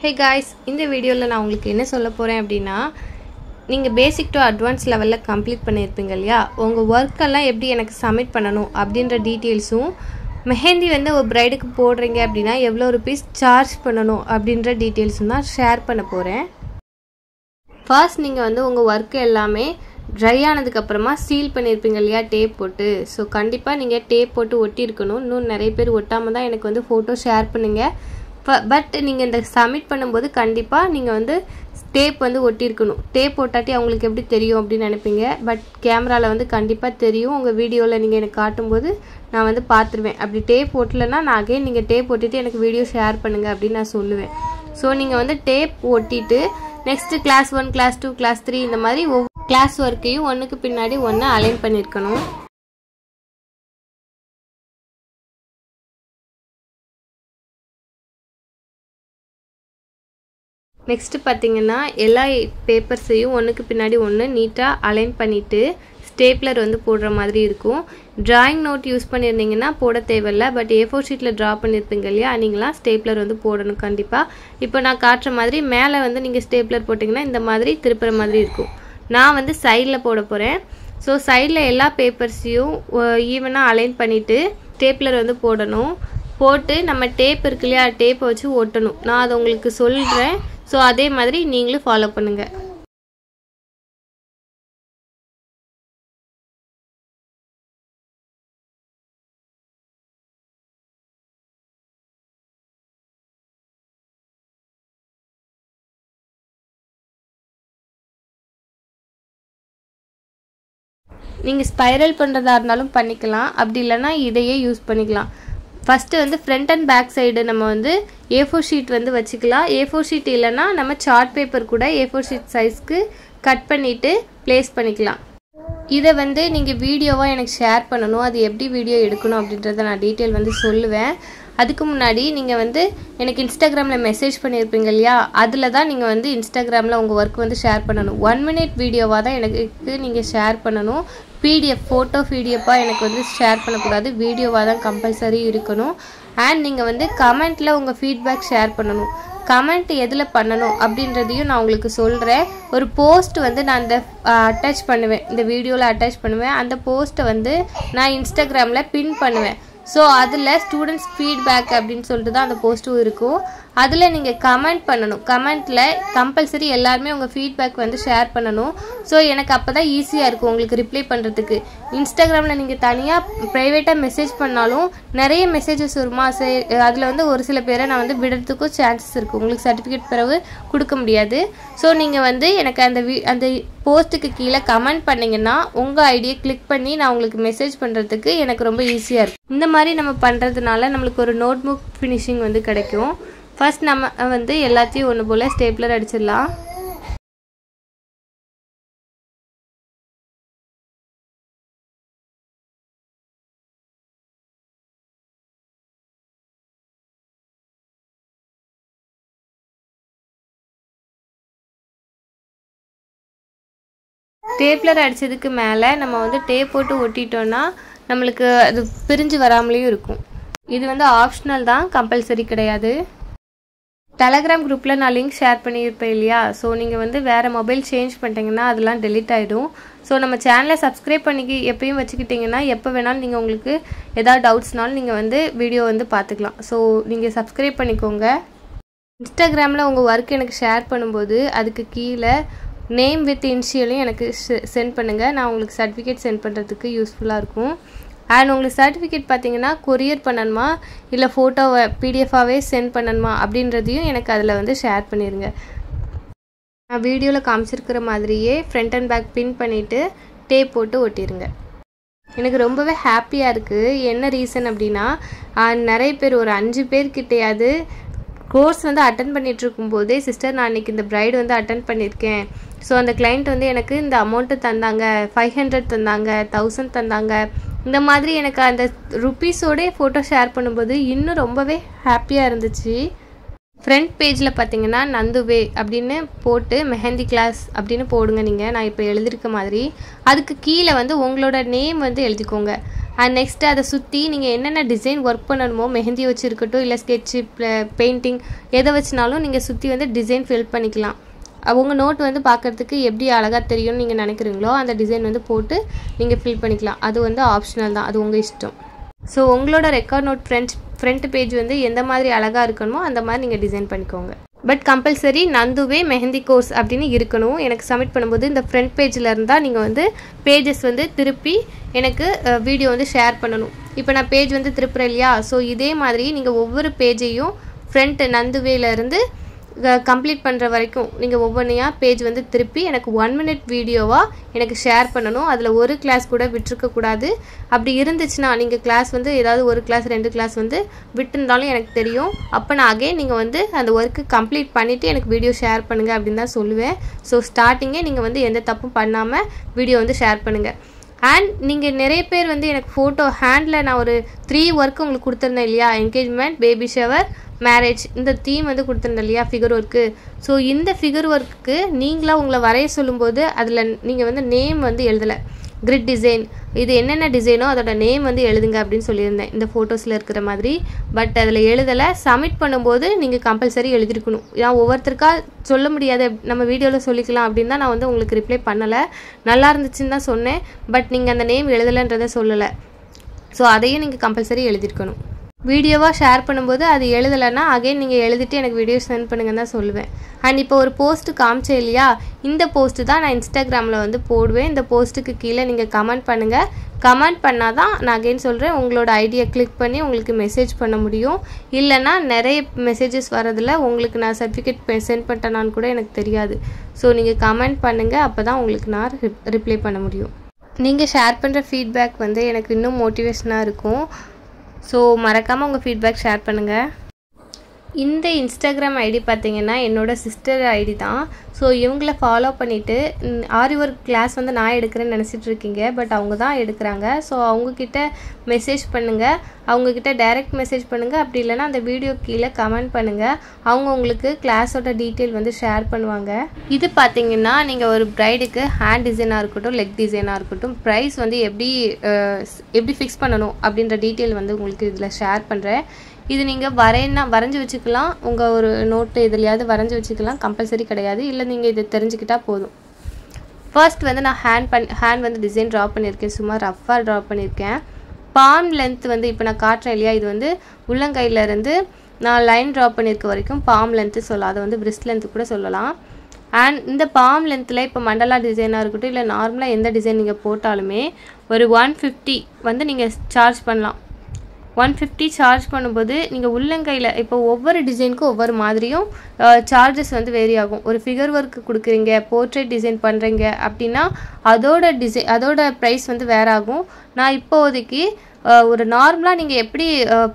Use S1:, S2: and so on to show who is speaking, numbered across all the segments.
S1: Hey guys, இந்த வீடியோல நான் உங்களுக்கு என்ன சொல்ல போறேன் அப்படினா நீங்க பேசிக் டு அட்வான்ஸ் லெவல்ல கம்ப்ளீட் பண்ணிருப்பீங்க இல்லையா உங்க வர்க் எல்லாம் எப்படி எனக்கு சப்மிட் பண்ணனும் அப்படிங்கற டீடைல்ஸும் மெஹந்தி வந்து ஒரு பிரைடுக்கு போடுறீங்க அப்படினா எவ்வளவு ரூபீஸ் சார்ஜ் பண்ணனும் அப்படிங்கற டீடைல்ஸும் தான் ஷேர் பண்ண போறேன். ஃபர்ஸ்ட் நீங்க வந்து உங்க வர்க் எல்லாமே dry ஆனதுக்கு அப்புறமா சீல் பண்ணிருப்பீங்க இல்லையா டேப் போட்டு சோ கண்டிப்பா நீங்க டேப் போட்டு ஒட்டி இருக்கணும். இன்னும் நிறைய பேர் ஒட்டாம தான் எனக்கு வந்து போட்டோ ஷேர் பண்ணுங்க. பட் நீங்க இந்த சப்மிட் பண்ணும்போது கண்டிப்பா நீங்க வந்து டேப் வந்து ஒட்டி இருக்கணும். டேப் ஒட்டாட்டி உங்களுக்கு எப்படி தெரியும் அப்படி நினைப்பீங்க. பட் கேமரால வந்து கண்டிப்பா தெரியும். உங்க வீடியோல நீங்க எனக்கு காட்டும்போது நான் வந்து பாத்துருவேன். அப்படி டேப் ஒட்டலனா நான் அகைன் நீங்க டேப் ஒட்டிட்டு எனக்கு வீடியோ ஷேர் பண்ணுங்க அப்படி நான் சொல்லுவேன். சோ நீங்க வந்து டேப் ஒட்டிட்டு நெக்ஸ்ட் கிளாஸ் 1 கிளாஸ் 2 கிளாஸ் 3 இந்த மாதிரி கிளாஸ் வர்க்கையும் ஒண்ணுக்கு பின்னாடி ஒண்ணு அலைன் பண்ணிருக்கணும். நெக்ஸ்ட் பாத்தீங்கன்னா எல்லா பேப்பர்ஸையும் ஒண்ணுக்கு பின்னாடி ஒண்ணு நீட்டா அலைன் பண்ணிட்டு ஸ்டேப்லர் வந்து போடுற மாதிரி இருக்கும். டிராயிங் நோட் யூஸ் பண்ணிருந்தீங்கன்னா போட தேவையில்ல. பட் A4 ஷீட்ல டிரா பண்ணிருப்பீங்க இல்லையா நீங்களா ஸ்டேப்லர் வந்து போடணும் கண்டிப்பா. இப்போ நான் காட்டுற மாதிரி மேலே வந்து நீங்க ஸ்டேப்லர் போட்டீங்கன்னா இந்த மாதிரி திருப்புற மாதிரி இருக்கும். நான் வந்து சைடுல போட போறேன். சோ சைடுல எல்லா பேப்பர்ஸையும் ஈவனா அலைன் பண்ணிட்டு ஸ்டேப்லர் வந்து போடணும். போட்டு நம்ம டேப் இருக்கு இல்லையா டேப் வச்சு ஒட்டணும். நான் அதை உங்களுக்கு சொல்றேன். சோ அதே மாதிரி நீங்களும் ஃபாலோ பண்ணுங்க. நீங்க ஸ்பைரல் பண்றதா இருந்தாலும் பண்ணிக்கலாம். அப்படி இல்லனா இதையே யூஸ் பண்ணிக்கலாம். ஃபர்ஸ்ட் வந்து ஃப்ரண்ட் அண்ட் பேக் சைடு நம்ம வந்து A4 ஷீட் வந்து வச்சுக்கலாம். A4 ஷீட் இல்லனா நம்ம சார்ட் பேப்பர் கூட A4 ஷீட் சைஸ்க்கு கட் பண்ணிட்டு ப்ளேஸ் பண்ணிக்கலாம். இத வந்து நீங்க வீடியோவா எனக்கு ஷேர் பண்ணனும். அது எப்படி வீடியோ எடுக்கணும் அப்படின்றத நான் டீடைல் வந்து சொல்லுவேன். அதுக்கு முன்னாடி நீங்க வந்து எனக்கு Instagramல மெசேஜ் பண்ணிருப்பீங்க இல்லையா அதுல தான் நீங்க வந்து Instagramல உங்க வர்க் வந்து ஷேர் பண்ணனும். 1 மினிட் வீடியோவா தான் எனக்கு நீங்க ஷேர் பண்ணனும். PDF போட்டோ PDFா எனக்கு வந்து ஷேர் பண்ண கூடாது. வீடியோவா தான் கம்பல்சரி இருக்கணும். and நீங்க வந்து கமெண்ட்ல உங்க ஃபீட்பேக் ஷேர் பண்ணனும். கமெண்ட் எதுல பண்ணனும் அப்படின்றதையும் நான் உங்களுக்கு சொல்றேன். ஒரு போஸ்ட் வந்து நான் இந்த அட்டாச் பண்ணுவேன். இந்த வீடியோல அட்டாச் பண்ணுவேன். அந்த போஸ்ட வந்து நான் Instagramல பின் பண்ணுவேன். சோ அதுல ஸ்டூடண்ட்ஸ் ஃபீட்பேக் அப்படினு சொல்லிட்டு தான் அந்த போஸ்டும் இருக்கும். அதுல நீங்க கமெண்ட் பண்ணனும். கமெண்ட்ல கம்பல்சரி எல்லாரும் உங்க ஃபீட்பேக் வந்து ஷேர் பண்ணனும். சோ எனக்கு அப்பதான் ஈஸியா இருக்கும் உங்களுக்கு ரிப்ளை பண்றதுக்கு. Instagramல நீங்க தனியா பிரைவேட்டா மெசேஜ் பண்ணாலும் நிறைய மெசேजेस வருமா அதுல வந்து ஒரு சில பேரை நான் வந்து விடுறதுக்கு சான்சஸ் இருக்கு. உங்களுக்கு சர்டிபிகேட் பிறகு கொடுக்க முடியாது. சோ நீங்க வந்து எனக்கு அந்த போஸ்ட்க்கு கீழ கமெண்ட் பண்ணீங்கன்னா உங்க ஐடியை கிளிக் பண்ணி நான் உங்களுக்கு மெசேஜ் பண்றதுக்கு எனக்கு ரொம்ப ஈஸியா இருக்கும். இந்த மாதிரி நம்ம பண்றதுனால நமக்கு ஒரு நோட்புக் ஃபினிஷிங் வந்து கிடைக்கும். ஃபர்ஸ்ட் நம்ம வந்து எல்லாத்தையும் ஒண்ணு போல ஸ்டேப்லர் அடிச்சிடலாம். ஸ்டேப்லர் அடிச்சதுக்கு மேல நம்ம வந்து டேப் போட்டு ஒட்டிட்டோம்னா நமக்கு அது பிரிஞ்சு வராமலேயும் இருக்கும். இது வந்து ஆப்ஷனல் தான் கம்பல்சரி கிடையாது. Telegram குரூப்ல நான் லிங்க் ஷேர் பண்ணியிருப்பேன் இல்லையா சோ நீங்க வந்து வேற மொபைல் சேஞ்ச் பண்ணிட்டீங்கன்னா அதெல்லாம் delete ஆயிடும். சோ நம்ம சேனலை சப்ஸ்கிரைப் பண்ணி எப்பவும் வச்சுக்கிட்டீங்கன்னா எப்ப வேணாலும் நீங்க உங்களுக்கு ஏதாவது டவுட்ஸ்னாலும் நீங்க வந்து வீடியோ வந்து பாத்துக்கலாம். சோ நீங்க சப்ஸ்கிரைப் பண்ணிக்கோங்க. Instagramல உங்க வர்க் எனக்கு ஷேர் பண்ணும்போது அதுக்கு கீழ நேம் வித் இனிஷியலையும் எனக்கு சென்ட் பண்ணுங்க. நான் உங்களுக்கு சர்டிபிகேட் சென்ட் பண்றதுக்கு யூஸ்ஃபுல்லா இருக்கும். and உங்களுக்கு சர்டிபிகேட் பாத்தீங்கன்னா courier பண்ணனுமா இல்ல போட்டோவை PDFாவே சென்ட் பண்ணனுமா அப்படின்றதையும் எனக்கு அதுல வந்து ஷேர் பண்ணிருங்க. நான் வீடியோல காமிச்சிருக்கிற மாதிரியே ஃப்ரண்ட் அண்ட் பேக் பின் பண்ணிட்டு டேப் போட்டு ஒட்டிருங்க. எனக்கு ரொம்பவே ஹாப்பியா இருக்கு. என்ன ரீசன் அப்படினா நிறைய பேர் ஒரு 5 பேர் கிட்டயாவது கோர்ஸ் வந்து அட்டெண்ட் பண்ணிட்டு இருக்கும்போது சிஸ்டர் நான் இன்னைக்கு இந்த பிரைட் வந்து அட்டெண்ட் பண்ணிருக்கேன். சோ அந்த கிளையன்ட் வந்து எனக்கு இந்த அமௌண்ட் தந்தாங்க 500 தந்தாங்க 1000 தந்தாங்க. இந்த மாதிரி எனக்கு அந்த ரூபீஸோட போட்டோ ஷேர் பண்ணும்போது இன்னும் ரொம்பவே ஹாப்பியா இருந்துச்சு. ஃப்ரண்ட் பேஜ்ல பாத்தீங்கன்னா நந்துவே அப்படினு போட்டு மெஹந்தி கிளாஸ் அப்படினு போடுங்க நீங்க. நான் இப்ப எழுதிருக்க மாதிரி அதுக்கு கீழ வந்து உங்களோட நேம் வந்து எழுதிக்கோங்க. அண்ட் நெக்ஸ்ட்டு அதை சுற்றி நீங்கள் என்னென்ன டிசைன் ஒர்க் பண்ணணுமோ மெஹந்தி வச்சு இருக்கட்டும் இல்லை ஸ்கெட்சு பெயிண்டிங் எதை வச்சுனாலும் நீங்கள் சுற்றி வந்து டிசைன் ஃபில் பண்ணிக்கலாம். உங்கள் நோட் வந்து பார்க்குறதுக்கு எப்படி அழகாக தெரியும்னு நீங்கள் நினைக்கிறீங்களோ அந்த டிசைன் வந்து போட்டு நீங்கள் ஃபில் பண்ணிக்கலாம். அது வந்து ஆப்ஷனல் தான், அது உங்கள் இஷ்டம். ஸோ உங்களோட ரெக்கார்ட் நோட் ஃப்ரண்ட் பேஜ் வந்து எந்த மாதிரி அழகாக இருக்கணுமோ அந்த மாதிரி நீங்கள் டிசைன் பண்ணிக்கோங்க. பட் கம்பல்சரி நந்துவே மெஹந்தி கோர்ஸ் அப்படின்னு இருக்கணும். எனக்கு சப்மிட் பண்ணும்போது இந்த ஃப்ரண்ட் பேஜில் இருந்தால் நீங்கள் வந்து பேஜஸ் வந்து திருப்பி எனக்கு வீடியோ வந்து ஷேர் பண்ணணும். இப்போ நான் பேஜ் வந்து திருப்புறேன் இல்லையா, ஸோ இதே மாதிரி நீங்கள் ஒவ்வொரு பேஜையும் ஃப்ரண்ட் நந்துவேலேருந்து கம்ப்ளீட் பண்ணுற வரைக்கும் நீங்கள் ஒவ்வொன்றையாக பேஜ் வந்து திருப்பி எனக்கு 1 minute வீடியோவாக எனக்கு ஷேர் பண்ணணும். அதில் ஒரு கிளாஸ் கூட விட்டுருக்கக்கூடாது. அப்படி இருந்துச்சுன்னா நீங்கள் கிளாஸ் வந்து ஏதாவது ஒரு கிளாஸ் 2 கிளாஸ் வந்து விட்டுருந்தாலும் எனக்கு தெரியும். அப்போ நான் அகைன் நீங்கள் வந்து அந்த ஒர்க்கு கம்ப்ளீட் பண்ணிவிட்டு எனக்கு வீடியோ ஷேர் பண்ணுங்கள் அப்படின்னு தான் சொல்லுவேன். ஸோ ஸ்டார்டிங்கே நீங்கள் வந்து எந்த தப்பும் பண்ணாமல் வீடியோ வந்து ஷேர் பண்ணுங்கள். அண்ட் நீங்கள் நிறைய பேர் வந்து எனக்கு ஃபோட்டோ ஹேண்டில் நான் ஒரு 3 ஒர்க்கு உங்களுக்கு கொடுத்துருந்தேன் இல்லையா, என்கேஜ்மெண்ட், பேபி ஷவர், மேரேஜ், இந்த தீம் வந்து கொடுத்துருந்தேன் இல்லையா ஃபிகர் ஒர்க்கு. ஸோ இந்த ஃபிகர் ஒர்க்கு நீங்களாக உங்களை வரைய சொல்லும்போது அதில் நீங்கள் வந்து நேம் வந்து எழுதலை, கிரிட் டிசைன் இது என்னென்ன டிசைனோ அதோட நேம் வந்து எழுதுங்க அப்படின்னு சொல்லியிருந்தேன் இந்த ஃபோட்டோஸில் இருக்கிற மாதிரி. பட் அதில் எழுதலை. சப்மிட் பண்ணும்போது நீங்கள் கம்பல்சரி எழுதிருக்கணும். நான் ஒவ்வொருத்தருக்கா சொல்ல முடியாது, நம்ம வீடியோவில் சொல்லிக்கலாம் அப்படின்னு தான் நான் வந்து உங்களுக்கு ரிப்ளை பண்ணலை. நல்லா இருந்துச்சுன்னு தான் சொன்னேன், பட் நீங்கள் அந்த நேம் எழுதலைன்றதை சொல்லலை. ஸோ அதையும் நீங்கள் கம்பல்சரி எழுதிருக்கணும். வீடியோவாக ஷேர் பண்ணும்போது அது எழுதலைன்னா அகைன் நீங்கள் எழுதிட்டு எனக்கு வீடியோ சென்ட் பண்ணுங்கன்னு தான் சொல்லுவேன். அண்ட் இப்போ ஒரு போஸ்ட்டு காமிச்சேன் இல்லையா, இந்த போஸ்ட்டு தான் நான் இன்ஸ்டாகிராமில் வந்து போடுவேன். இந்த போஸ்ட்டுக்கு கீழே நீங்கள் கமெண்ட் பண்ணுங்கள். கமெண்ட் பண்ணால் தான் நான் அகைன் சொல்கிறேன் உங்களோட ஐடியை கிளிக் பண்ணி உங்களுக்கு மெசேஜ் பண்ண முடியும். இல்லைனா நிறைய மெசேஜஸ் வரதில் உங்களுக்கு நான் சர்டிஃபிகேட் சென்ட் பண்ணிட்டேனான்னு கூட எனக்கு தெரியாது. ஸோ நீங்கள் கமெண்ட் பண்ணுங்கள், அப்போ தான் உங்களுக்கு நான் ரிப்ளை பண்ண முடியும். நீங்கள் ஷேர் பண்ணுற ஃபீட்பேக் வந்து எனக்கு இன்னும் மோட்டிவேஷனாக இருக்கும். ஸோ மறக்காமல் உங்கள் ஃபீட்பேக் ஷேர் பண்ணுங்கள். இந்த இன்ஸ்டாகிராம் ஐடி பார்த்தீங்கன்னா என்னோடய சிஸ்டர் ஐடி தான். ஸோ இவங்கள ஃபாலோ பண்ணிவிட்டு ஆரி ஒர்க் கிளாஸ் வந்து நான் எடுக்கிறேன்னு நினச்சிட்டு இருக்கீங்க, பட் அவங்க தான் எடுக்கிறாங்க. ஸோ அவங்கக்கிட்ட மெசேஜ் பண்ணுங்கள், அவங்கக்கிட்ட டைரெக்ட் மெசேஜ் பண்ணுங்கள். அப்படி இல்லைனா அந்த வீடியோ கீழே கமெண்ட் பண்ணுங்கள். அவங்க உங்களுக்கு கிளாஸோட டீட்டெயில் வந்து ஷேர் பண்ணுவாங்க. இது பார்த்தீங்கன்னா நீங்கள் ஒரு ப்ரைடுக்கு ஹேண்ட் டிசைனாக இருக்கட்டும், லெக் டிசைனாக இருக்கட்டும், ப்ரைஸ் வந்து எப்படி ஃபிக்ஸ் பண்ணணும் அப்படின்ற டீட்டெயில் வந்து உங்களுக்கு இதில் ஷேர் பண்ணுறேன். இது நீங்கள் வரைஞ்சி வச்சுக்கலாம், உங்கள் ஒரு நோட்டு எதுலையாவது வரைஞ்சி வச்சுக்கலாம், கம்பல்சரி கிடையாது. இல்லை நீங்கள் இதை தெரிஞ்சுக்கிட்டால் போதும். ஃபர்ஸ்ட் வந்து நான் ஹேண்ட் வந்து டிசைன் ட்ரா பண்ணியிருக்கேன், சும்மா ரஃப்பாக ட்ரா பண்ணியிருக்கேன். பாம் லென்த் வந்து இப்போ நான் காட்டுறேன் இல்லையா, இது வந்து உள்ளங்கையிலேருந்து நான் லைன் ட்ரா பண்ணியிருக்க வரைக்கும் பாம் லென்த்து சொல்லலாம், அதை வந்து பிரிஸ்ட் லென்த்து கூட சொல்லலாம். அண்ட் இந்த பாம் லென்த்தில் இப்போ மண்டலா டிசைனாக இருக்கட்டும் இல்லை நார்மலாக எந்த டிசைன் நீங்கள் போட்டாலுமே ஒரு 150 வந்து நீங்கள் சார்ஜ் பண்ணலாம். 150 சார்ஜ் பண்ணும்போது நீங்கள் உள்ளங்கையில் இப்போ ஒவ்வொரு டிசைனுக்கும் ஒவ்வொரு மாதிரியும் சார்ஜஸ் வந்து வேரி ஆகும். ஒரு ஃபிகர் ஒர்க்கு கொடுக்குறீங்க, போர்ட்ரேட் டிசைன் பண்ணுறீங்க அப்படின்னா அதோட ப்ரைஸ் வந்து வேறு ஆகும். நான் இப்போதைக்கு ஒரு நார்மலாக நீங்கள் எப்படி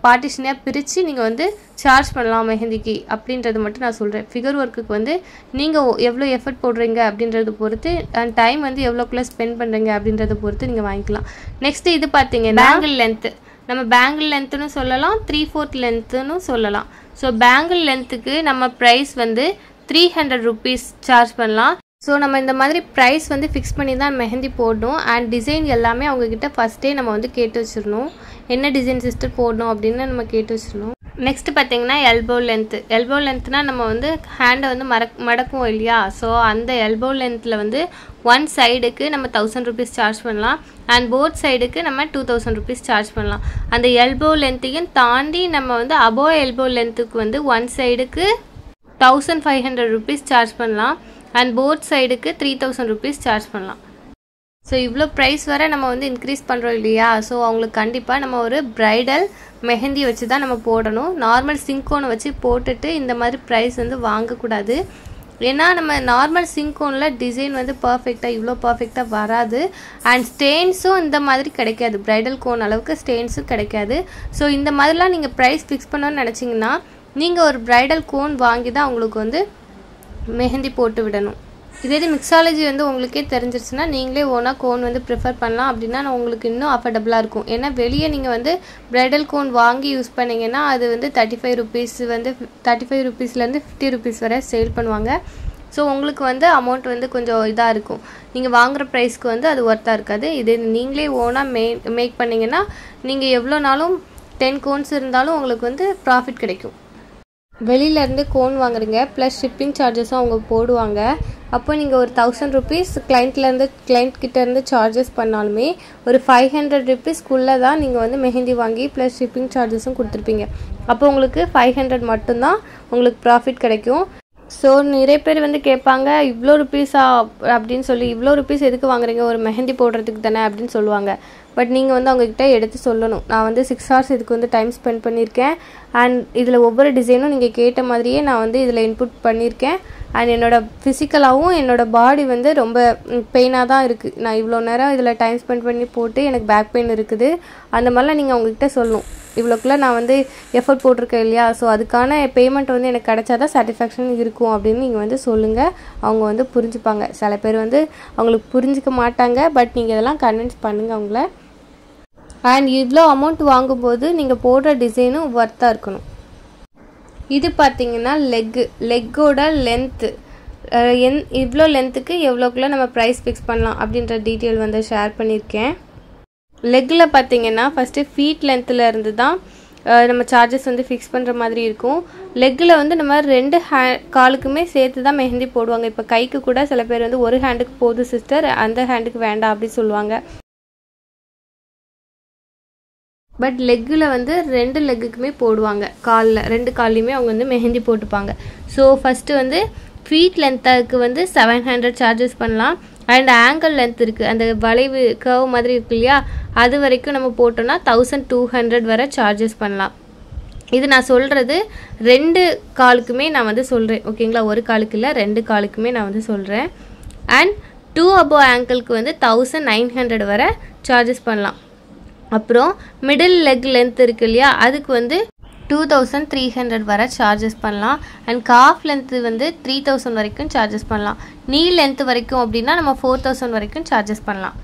S1: பார்ட்டிஷனாக பிரித்து நீங்கள் வந்து சார்ஜ் பண்ணலாம் மெஹந்திக்கு அப்படின்றது மட்டும் நான் சொல்கிறேன். ஃபிகர் ஒர்க்குக்கு வந்து நீங்கள் எவ்வளோ எஃபர்ட் போடுறீங்க அப்படின்றத பொறுத்து அண்ட் டைம் வந்து எவ்வளோக்குள்ளே ஸ்பெண்ட் பண்ணுறீங்க அப்படின்றத பொறுத்து நீங்கள் வாங்கிக்கலாம். நெக்ஸ்ட்டு இது பார்த்தீங்கன்னா பேங்கிள் லென்த்து, நம்ம பேங்கிள் லென்த்துன்னு சொல்லலாம், 3/4 லென்த்துன்னு சொல்லலாம். ஸோ பேங்கிள் லென்த்துக்கு நம்ம ப்ரைஸ் வந்து 300 rupees சார்ஜ் பண்ணலாம். ஸோ நம்ம இந்த மாதிரி ப்ரைஸ் வந்து ஃபிக்ஸ் பண்ணி தான் மெஹந்தி போடணும். அண்ட் டிசைன் எல்லாமே அவங்கக்கிட்ட ஃபஸ்ட்டே நம்ம வந்து கேட்டு வச்சிடணும், என்ன டிசைன் சிஸ்டர் போடணும் அப்படின்னு நம்ம கேட்டு வச்சிடணும். நெக்ஸ்ட்டு பார்த்தீங்கன்னா எல்போ லென்த்னால் நம்ம வந்து ஹேண்டை வந்து மடக்குவோம் இல்லையா, ஸோ அந்த எல்போ லென்த்தில் வந்து ஒன் சைடுக்கு நம்ம 1000 rupees சார்ஜ் பண்ணலாம். அண்ட் போத் சைடுக்கு நம்ம 2000 rupees சார்ஜ் பண்ணலாம். அந்த எல்போ லென்த்தையும் தாண்டி நம்ம வந்து அபோவ் எல்போ லென்த்துக்கு வந்து ஒன் சைடுக்கு 1500 rupees சார்ஜ் பண்ணலாம். அண்ட் போத் சைடுக்கு 3000 rupees சார்ஜ் பண்ணலாம். ஸோ இவ்வளோ ப்ரைஸ் வர நம்ம வந்து இன்க்ரீஸ் பண்ணுறோம் இல்லையா, ஸோ அவங்களுக்கு கண்டிப்பாக நம்ம ஒரு ப்ரைடல் மெஹந்தி வச்சு தான் நம்ம போடணும். நார்மல் சிங்கோனை வச்சு போட்டுட்டு இந்த மாதிரி ப்ரைஸ் வந்து வாங்கக்கூடாது. ஏன்னா நம்ம நார்மல் சிங்கோனில் டிசைன் வந்து இவ்வளோ பர்ஃபெக்டாக வராது. அண்ட் ஸ்டெயின்ஸும் இந்த மாதிரி கிடைக்காது, ப்ரைடல் கோன் அளவுக்கு ஸ்டெயின்ஸும் கிடைக்காது. ஸோ இந்த மாதிரிலாம் நீங்கள் ப்ரைஸ் ஃபிக்ஸ் பண்ணணும்னு நினச்சிங்கன்னா நீங்கள் ஒரு ப்ரைடல் கோன் வாங்கி தான் உங்களுக்கு வந்து மெஹந்தி போட்டு விடணும். இதே மிக்ஸாலஜி வந்து உங்களுக்கே தெரிஞ்சிருச்சுன்னா நீங்களே ஓனாக கோன் வந்து ப்ரிஃபர் பண்ணலாம். அப்படின்னா உங்களுக்கு இன்னும் அஃபர்டபுளாக இருக்கும். ஏன்னா வெளியே நீங்கள் வந்து ப்ரைடல் கோன் வாங்கி யூஸ் பண்ணிங்கன்னா அது வந்து 35 rupees வந்து 35 rupeesலேருந்து 50 rupees வரை சேல் பண்ணுவாங்க. ஸோ உங்களுக்கு வந்து அமௌண்ட் வந்து கொஞ்சம் இதாக இருக்கும். நீங்கள் வாங்குகிற ப்ரைஸ்க்கு வந்து அது ஒர்த்தாக இருக்காது. இது நீங்களே ஓனாக மேக் பண்ணிங்கன்னா நீங்கள் எவ்வளோ நாளும் 10 கோன்ஸ் இருந்தாலும் உங்களுக்கு வந்து ப்ராஃபிட் கிடைக்கும். வெளியிலேருந்து கோன் வாங்குறீங்க ப்ளஸ் ஷிப்பிங் சார்ஜஸும் அவங்க போடுவாங்க. அப்போ நீங்கள் ஒரு 1000 rupees கிட்டேருந்து சார்ஜஸ் பண்ணாலுமே ஒரு 500 rupeesக்குள்ளே தான் நீங்கள் வந்து மெஹந்தி வாங்கி ப்ளஸ் ஷிப்பிங் சார்ஜஸும் கொடுத்துருப்பீங்க. அப்போ உங்களுக்கு 500 மட்டும்தான் உங்களுக்கு ப்ராஃபிட் கிடைக்கும். ஸோ நிறைய பேர் வந்து கேட்பாங்க, இவ்வளோ ருப்பீஸா அப்படின்னு சொல்லி, இவ்வளோ ருப்பீஸ் எதுக்கு வாங்குறீங்க, ஒரு மெஹந்தி போடுறதுக்கு தானே அப்படின்னு சொல்லுவாங்க. பட் நீங்கள் வந்து அவங்கக்கிட்ட எடுத்து சொல்லணும், நான் வந்து 6 hours இதுக்கு வந்து டைம் ஸ்பெண்ட் பண்ணியிருக்கேன். அண்ட் இதில் ஒவ்வொரு டிசைனும் நீங்கள் கேட்ட மாதிரியே நான் வந்து இதில் இன்புட் பண்ணியிருக்கேன். அண்ட் என்னோடய ஃபிசிக்கலாகவும் என்னோடய பாடி வந்து ரொம்ப பெயினாக தான் இருக்குது. நான் இவ்வளோ நேரம் இதில் டைம் ஸ்பெண்ட் பண்ணி போட்டு எனக்கு பேக் பெயின் இருக்குது. அந்த மாதிரிலாம் நீங்கள் அவங்கக்கிட்ட சொல்லணும். இவ்வளோக்குள்ளே நான் வந்து எஃபர்ட் போட்டிருக்கேன் இல்லையா, ஸோ அதுக்கான பேமெண்ட் வந்து எனக்கு கிடைச்சா தான் சாட்டிஸ்ஃபேக்ஷன் இருக்கும் அப்படின்னு நீங்கள் வந்து சொல்லுங்கள். அவங்க வந்து புரிஞ்சுப்பாங்க. சில பேர் வந்து அவங்களுக்கு புரிஞ்சிக்க மாட்டாங்க. பட் நீங்கள் இதெல்லாம் கன்வின்ஸ் பண்ணுங்கள் அவங்கள. அண்ட் இவ்வளோ அமௌண்ட் வாங்கும்போது நீங்கள் போடுற டிசைனும் ஒர்த்தாக இருக்கணும். இது பார்த்திங்கன்னா லெக்கோட லென்த்து இவ்வளோ லென்த்துக்கு எவ்வளோக்குள்ளே நம்ம ப்ரைஸ் ஃபிக்ஸ் பண்ணலாம் அப்படின்ற டீட்டெயில் வந்து ஷேர் பண்ணியிருக்கேன். லெக்கில் பார்த்திங்கன்னா ஃபஸ்ட்டு ஃபீட் லென்த்தில் இருந்து தான் நம்ம சார்ஜஸ் வந்து ஃபிக்ஸ் பண்ணுற மாதிரி இருக்கும். லெக்கில் வந்து நம்ம 2 காலுக்குமே சேர்த்து தான் மெஹந்தி போடுவாங்க. இப்போ கைக்கு கூட சில பேர் வந்து ஒரு ஹேண்டுக்கு போதும் சிஸ்டர், அந்த ஹேண்டுக்கு வேண்டாம் அப்படி சொல்லுவாங்க. பட் லெக்கில் வந்து 2 லெக்குக்குமே போடுவாங்க. 2 கால்லையுமே அவங்க வந்து மெஹந்தி போட்டுப்பாங்க. ஸோ ஃபஸ்ட்டு வந்து ஃபீட் லென்த்துக்கு வந்து 700 சார்ஜஸ் பண்ணலாம். அண்ட் ஆங்கிள் லென்த் இருக்குது, அந்த வளைவு கர்வ் மாதிரி இருக்கு இல்லையா, அது வரைக்கும் நம்ம போட்டோன்னா 1200 வரை சார்ஜஸ் பண்ணலாம். இது நான் சொல்கிறது 2 காலுக்குமே நான் வந்து சொல்கிறேன், ஓகேங்களா? ஒரு காலுக்கு இல்லை, 2 காலுக்குமே நான் வந்து சொல்கிறேன். அண்ட் 2 above ஆங்கிளுக்கு வந்து 1900 வரை சார்ஜஸ் பண்ணலாம். அப்புறம் மிடில் லெக் லென்த் இருக்குது இல்லையா, அதுக்கு வந்து 2300 வரை சார்ஜஸ் பண்ணலாம். அண்ட் காஃப் லென்த்து வந்து 3000 வரைக்கும் சார்ஜஸ் பண்ணலாம். நீ லென்த்து வரைக்கும் அப்படின்னா நம்ம 4000 வரைக்கும் சார்ஜஸ் பண்ணலாம்.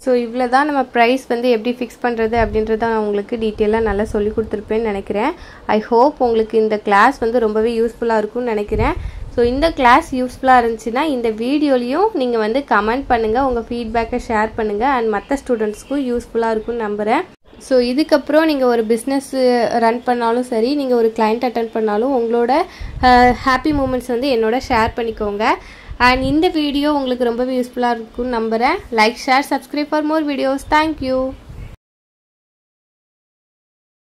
S1: ஸோ இவ்வளோ தான் நம்ம ப்ரைஸ் வந்து எப்படி ஃபிக்ஸ் பண்ணுறது அப்படின்றத நான் உங்களுக்கு டீட்டெயிலாக நல்லா சொல்லி கொடுத்துருப்பேன்னு நினைக்கிறேன். ஐ ஹோப் உங்களுக்கு இந்த கிளாஸ் வந்து ரொம்பவே யூஸ்ஃபுல்லாக இருக்கும்னு நினைக்கிறேன். ஸோ இந்த கிளாஸ் யூஸ்ஃபுல்லாக இருந்துச்சுன்னா இந்த வீடியோலையும் நீங்கள் வந்து கமெண்ட் பண்ணுங்கள், உங்கள் ஃபீட்பேக்கை ஷேர் பண்ணுங்கள். அண்ட் மற்ற ஸ்டூடெண்ட்ஸ்க்கும் யூஸ்ஃபுல்லாக இருக்கும்னு நம்புகிறேன். ஸோ இதுக்கப்புறம் நீங்கள் ஒரு பிஸ்னஸ் ரன் பண்ணாலும் சரி, நீங்கள் ஒரு கிளைண்ட் அட்டென்ட் பண்ணாலும் உங்களோட ஹாப்பி மூமெண்ட்ஸ் வந்து என்னோட ஷேர் பண்ணிக்கோங்க. அண்ட் இந்த வீடியோ உங்களுக்கு ரொம்பவே யூஸ்ஃபுல்லாக இருக்கும்னு நம்புகிறேன். Like, share, subscribe for more videos. Thank you.